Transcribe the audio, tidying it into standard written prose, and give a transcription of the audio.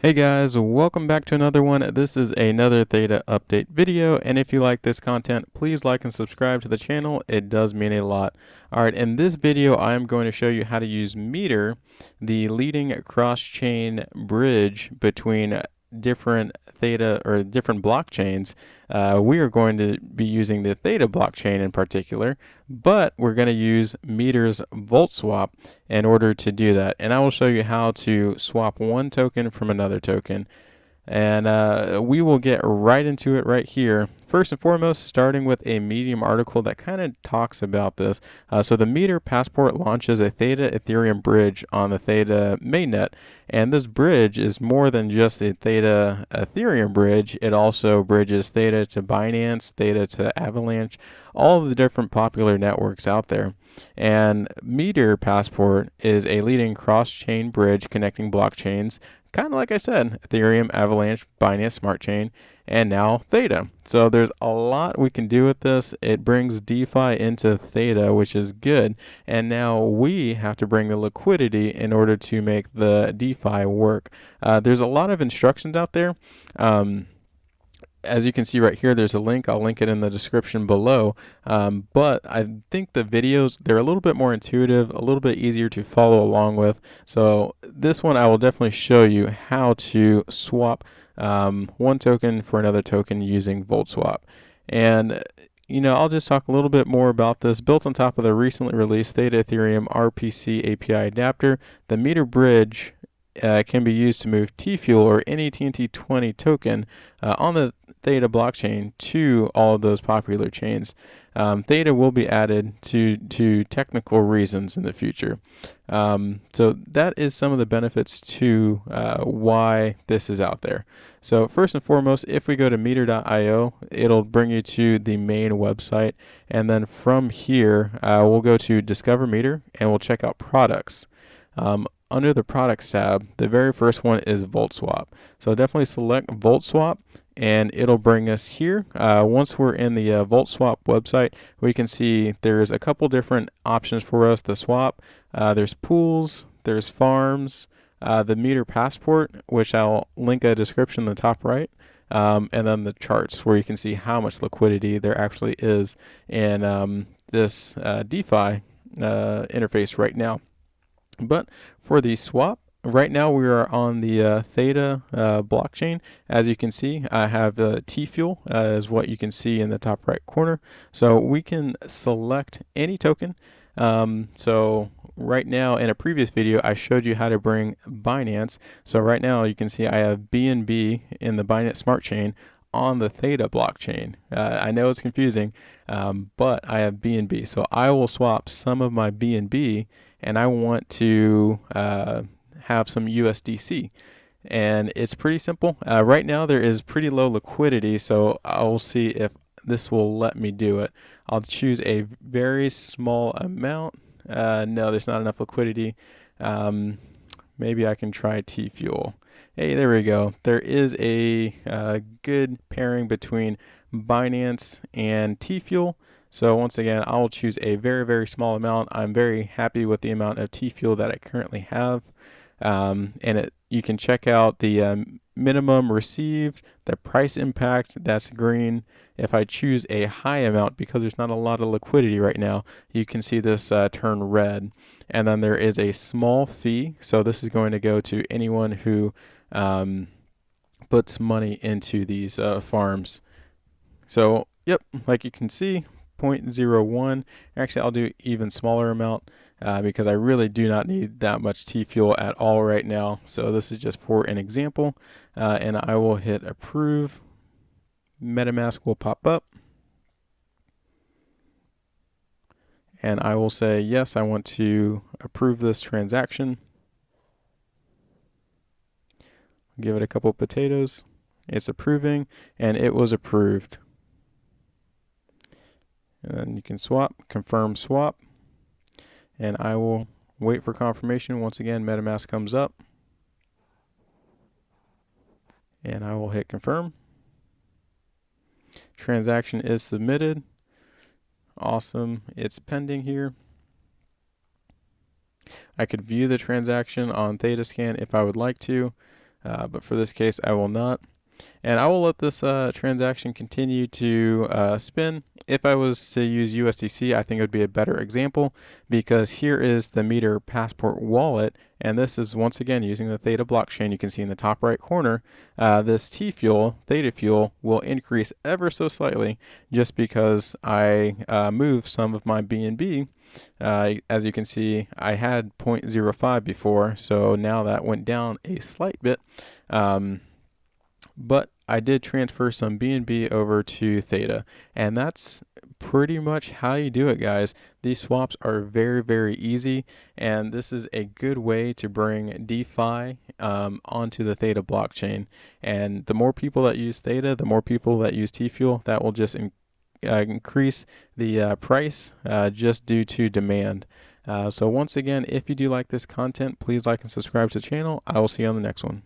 Hey guys, welcome back to another one. This is another Theta update video, and if you like this content, please like and subscribe to the channel. It does mean a lot. Alright, in this video, I am going to show you how to use Meter, the leading cross-chain bridge between different Theta or different blockchains. We are going to be using the Theta blockchain in particular, but we're going to use Meter's VoltSwap in order to do that. And I will show you how to swap one token from another token. And we will get right into it right here. First and foremost, starting with a Medium article that kind of talks about this. So the Meter Passport launches a Theta Ethereum bridge on the Theta mainnet. And this bridge is more than just the Theta Ethereum bridge. It also bridges Theta to Binance, Theta to Avalanche, all of the different popular networks out there. And Meter Passport is a leading cross-chain bridge connecting blockchains, kind of like I said, Ethereum, Avalanche, Binance Smart Chain, and now Theta. So there's a lot we can do with this. It brings DeFi into Theta, which is good. And now we have to bring the liquidity in order to make the DeFi work. There's a lot of instructions out there. As you can see right here, there's a link. I'll link it in the description below. But I think the videos, they're a little bit more intuitive, a little bit easier to follow along with. So this one, I will definitely show you how to swap one token for another token using VoltSwap. And I'll just talk a little bit more about this. Built on top of the recently released Theta Ethereum RPC API adapter, the Meter Bridge can be used to move TFUEL or any TNT20 token on the Theta blockchain to all of those popular chains. Theta will be added to technical reasons in the future. So that is some of the benefits to why this is out there. So first and foremost, if we go to meter.io, it'll bring you to the main website. And then from here, we'll go to Discover Meter and we'll check out products. Under the products tab, the very first one is VoltSwap. So definitely select VoltSwap and it'll bring us here. Once we're in the VoltSwap website, we can see there's a couple different options for us to swap. There's pools, there's farms, the Meter Passport, which I'll link a description in the top right. And then the charts where you can see how much liquidity there actually is in this DeFi interface right now. But for the swap, right now we are on the Theta blockchain. As you can see, I have TFUEL is what you can see in the top right corner. So we can select any token. So right now, in a previous video, I showed you how to bring Binance. So right now you can see I have BNB in the Binance Smart Chain on the Theta blockchain. I know it's confusing, but I have BNB. So I will swap some of my BNB and I want to have some USDC. And it's pretty simple. Right now there is pretty low liquidity, so I'll see if this will let me do it. I'll choose a very small amount. No, there's not enough liquidity. Maybe I can try TFUEL. Hey, there we go. There is a good pairing between Binance and TFUEL. So once again, I'll choose a very, very small amount. I'm very happy with the amount of TFUEL that I currently have. You can check out the minimum received, the price impact, that's green. If I choose a high amount, because there's not a lot of liquidity right now, you can see this turn red. And then there is a small fee. So this is going to go to anyone who puts money into these farms. So, yep, like you can see, 0.01. Actually, I'll do even smaller amount because I really do not need that much TFUEL at all right now. So this is just for an example. And I will hit approve. MetaMask will pop up. And I will say, yes, I want to approve this transaction. Give it a couple potatoes. It's approving, and it was approved. And then you can swap, confirm swap. And I will wait for confirmation. Once again, MetaMask comes up. And I will hit confirm. Transaction is submitted. Awesome. It's pending here. I could view the transaction on ThetaScan if I would like to. but for this case, I will not. And I will let this transaction continue to spin. If I was to use USDC, I think it would be a better example, because here is the Meter Passport wallet, and this is once again using the Theta blockchain. You can see in the top right corner, this TFUEL, Theta Fuel, will increase ever so slightly just because I moved some of my BNB. As you can see, I had 0.05 before, so now that went down a slight bit. But I did transfer some BNB over to Theta, and that's pretty much how you do it, guys. These swaps are very, very easy, and this is a good way to bring DeFi onto the Theta blockchain. And the more people that use Theta, the more people that use TFUEL, that will just increase the price just due to demand. So once again, if you do like this content, please like and subscribe to the channel. I will see you on the next one.